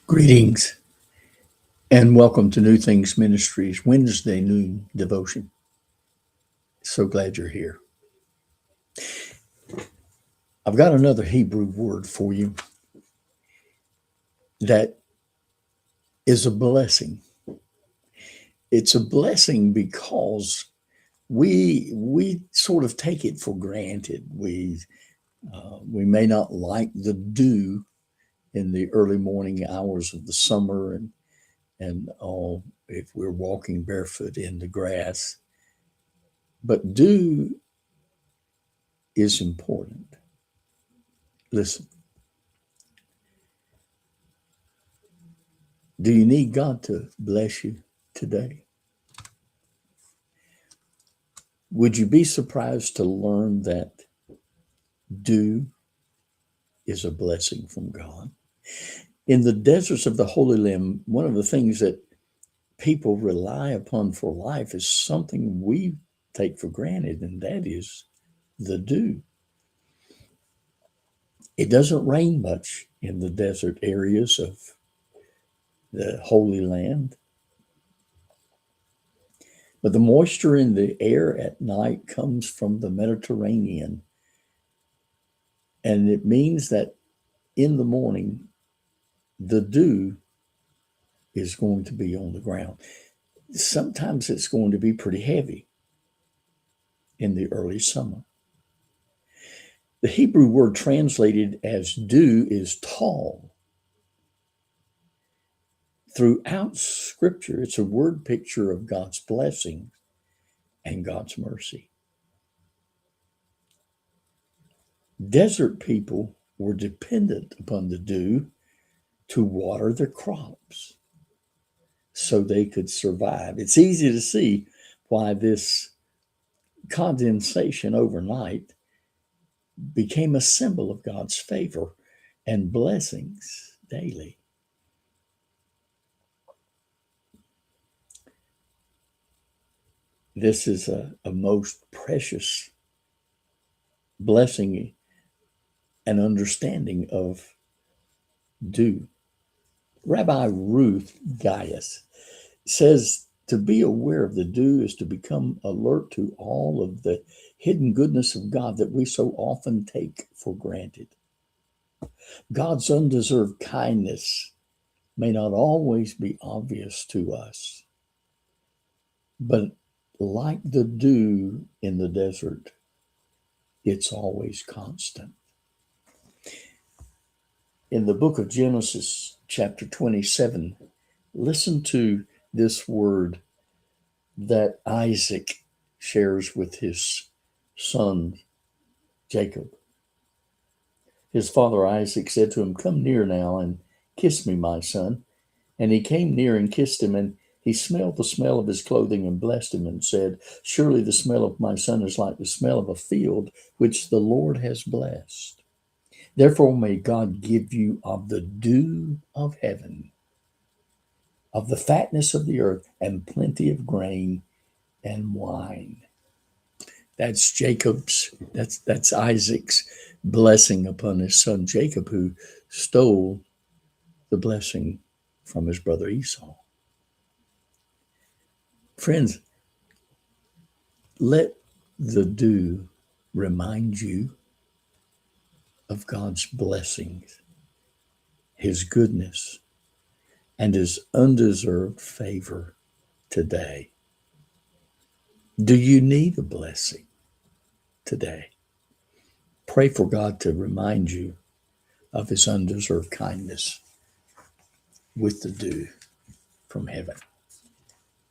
Greetings and welcome to New Things Ministries Wednesday noon devotion. So glad you're here. I've got another Hebrew word for you that is a blessing. It's a blessing because we sort of take it for granted. We may not like the dew in the early morning hours of the summer and all if we're walking barefoot in the grass. But dew is important. Listen, do you need God to bless you today? Would you be surprised to learn that dew is a blessing from God? In the deserts of the Holy Land, one of the things that people rely upon for life is something we take for granted, and that is the dew. It doesn't rain much in the desert areas of the Holy Land, but the moisture in the air at night comes from the Mediterranean. And it means that in the morning, the dew is going to be on the ground. Sometimes it's going to be pretty heavy in the early summer. The Hebrew word translated as dew is tall. Throughout Scripture, it's a word picture of God's blessing and God's mercy. Desert people were dependent upon the dew to water their crops so they could survive. It's easy to see why this condensation overnight became a symbol of God's favor and blessings daily. This is a most precious blessing and understanding of dew. Rabbi Ruth Gaius says to be aware of the dew is to become alert to all of the hidden goodness of God that we so often take for granted. God's undeserved kindness may not always be obvious to us, but like the dew in the desert, it's always constant. In the book of Genesis, chapter 27, listen to this word that Isaac shares with his son, Jacob. His father Isaac said to him, "Come near now and kiss me, my son." And he came near and kissed him, and he smelled the smell of his clothing and blessed him and said, "Surely the smell of my son is like the smell of a field which the Lord has blessed. Therefore may God give you of the dew of heaven, of the fatness of the earth, and plenty of grain and wine." That's Isaac's blessing upon his son Jacob, who stole the blessing from his brother Esau. Friends, let the dew remind you of God's blessings, his goodness, and his undeserved favor today. Do you need a blessing today? Pray for God to remind you of his undeserved kindness with the dew from heaven.